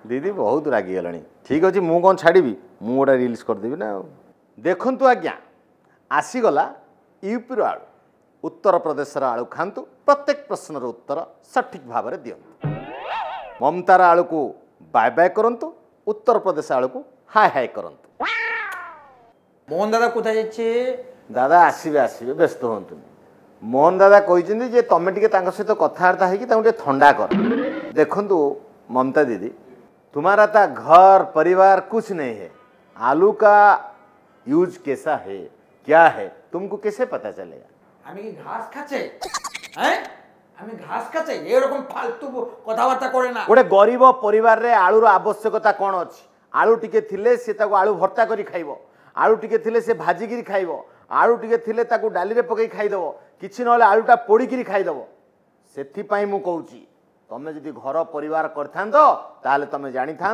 दीदी बहुत रागी गलानी ठीक अच्छे मु कौन छाड़ी मु गोटे रिल्स करदेवी ना देखु आज्ञा आसीगला यूपी आलू उत्तर प्रदेश आलू खातु प्रत्येक प्रश्नर उत्तर सठिक भाव में दिंतु ममतार आलू को बाय बाय करंतु उत्तर प्रदेश आलू को हाय हाय करंतु मोहन दादा कोथा जाइछे दादा आसबे आसबे व्यस्त हूँ मोहन दादा कहते तुम टे सहित कथबार्ता होगी ठंडा कर देखु ममता दीदी तुम्हारा ता घर परिवार कुछ नहीं है आलू का यूज कैसा है क्या है तुमको कैसे पता चलेगा आमी घास खाचे हैं आमी घास खाचे ये रकम फालतू कथबार्ता करे ना गोटे गरीब परिवार रे आलूर आवश्यकता कौन अच्छी आलू टिके थिले से ताको आलू भर्ता करी खाइबो आलू टिके थिले से भाजिकी खाइबो आलू टिके थिले ताको डाली रे पकई खाइदेव किछि नले आलूटा पोड़िकी खाइदेव से मु कहूची तमें जदि घर परिवार कर तमें जानी था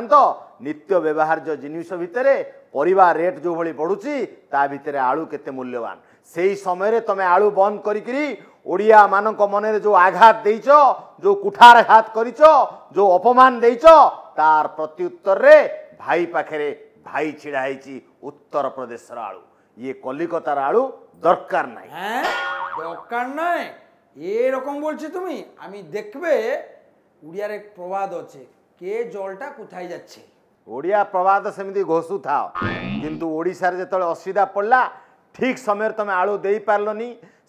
नित्य व्यवहार्य जिनिस भितर परिवार रेट जो भली बढ़ुची ता भितर आलू केते मूल्यवान से ही समय तमें आलू बंद करी ओडिया मानक मन जो आघात देइच जो कुठारघात करिच जो अपमान देइच तार प्रत्युत्तर रे भाई पाखरे भाई छिड़ा है उत्तर प्रदेश आलू ये कलिकतार आलू दरकार नहीं दरकार नहीं ये रकम बोलছি তুমি আমি দেখবে उड़ियार एक प्रवाद अच्छे के जलटा कोथाय जाच्छे ओडिया प्रवाद सेमती घोषु था किंतु ओडिशा रे जेतले असुविधा पड़ला ठीक समय तुम आलू दे पारलनी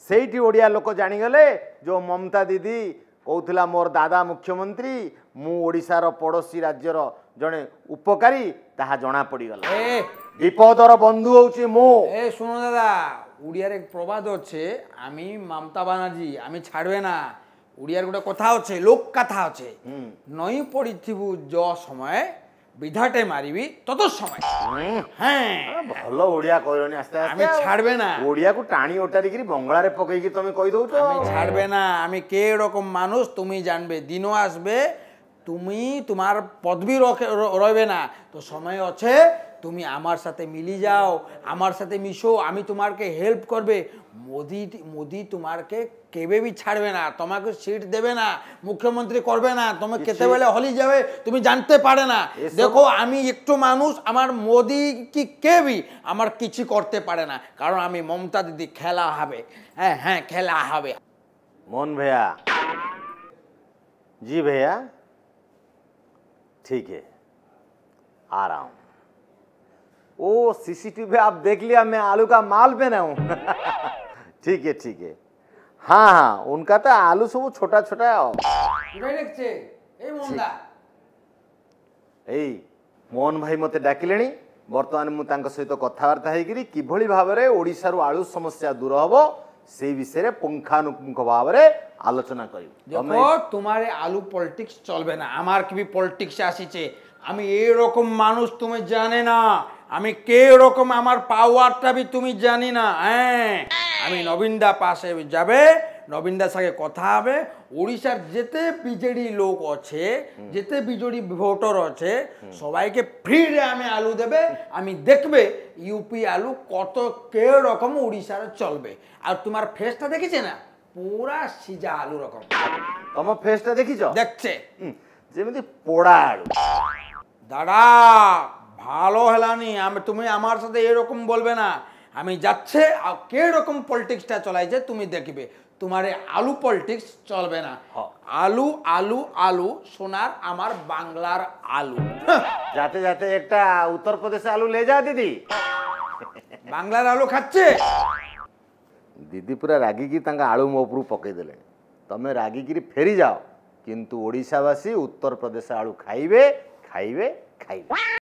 सेठी ओडिया लोक जानीगले जो ममता दीदी कहूला मोर दादा मुख्यमंत्री मु ओडिशार पड़ोसी राज्यर जड़े उपकारी ताहा जना पड़गला विपदर बंधु होउची मु ए सुनो दादा उड़ियार एक प्रवाद अच्छे आमी ममता बानार्जी आमी छाड़बे ना उड़ियार गोटे कथा अच्छे लोक कथा अच्छे नई पड़ू जो समय विधाटे मारिबी तत समय हाँ भल ओडिया कहलनी आस्ते आस्ते आमी छाड़बे ना ओडिया को टाणी ओटारी करी बंगला रे पकई तमे कहि दउछ आमी छाड़बे ना आमी के रकम मानुष तुमी जानबे दिनो आसबे तुमी तुम्हार पदवी रहे ना तो समय अच्छे তুমি আমার সাথে মিলি যাও আমার সাথে মিশো আমি তোমাকে হেল্প করবে মোদি মোদি তোমাকে কেবে भी ছাড়বে না তোমাকে সিট দেবে না মুখ্যমন্ত্রী করবে না তুমি কেতেবেলে হলি যাবে তুমি জানতে পারে না দেখো আমি একটু মানুষ আমার মোদি কি কেবি আমার কিছু করতে পারে না কারণ আমি মমতা দিদি খেলা হবে হ্যাঁ হ্যাঁ খেলা হবে मोहन भैया जी भैया ठीक है आ रहा हूँ ओ सीसीटीवी आप देख लिया मैं आलू का माल पे ना हूँ ठीक है हाँ हाँ उनका तो आलू सब छोटा छोटा मोहन भाई मते डाकिले बर्तमान मुझे सहित कथबार्ता होभली भाव में ओडिशा रु आलू समस्या दूर हम से विषय पुंखानुपुंख भाव में आलोचना कर तुम्हारे आलू पॉलिटिक्स चलबे ना आमार की भी पॉलिटिक्स आसीचे आमी ए रकम मानुष तुम्हें जाने ना आमी के रकम आमार पावारटा भी तुमी जानी ना आमी नवीनदा पाशे जाबे नवीनदा साथे कथा होबे ओडिशार जेते बिजेडी लोक अच्छे जेते बिजेडी भोटर अच्छे सबाई के फ्री रे आमी आलू देबे आमी देखबे यूपी आलू कत के रकम ओडिशार चलबे और तुम्हार फेसटा देखिछे ना पूरा सीजा आलू रकम तुम फेसटा देखिछो देखछे जेमिति पोड़ा आलू दादा ভালো হেলানি আমি তুমি আমার সাথে এরকম বলবে না আমি যাচ্ছে আর কে রকম পলিটিক্সটা চলাইছে তুমি দেখবে তোমারে আলু পলিটিক্স চলবে না আলু আলু আলু সোনার আমার বাংলার আলু যাতে যাতে একটা উত্তর প্রদেশে আলু ले जा दीदी বাংলার আলু খাচ্ছে दीदी पूरा रागिकी तांका आलू मो उपरू पकई देले तमे रागिकी फेरी जाओ किंतु ओडिशावासी उत्तर प्रदेश आलू खाइबे खाइबे खाइबे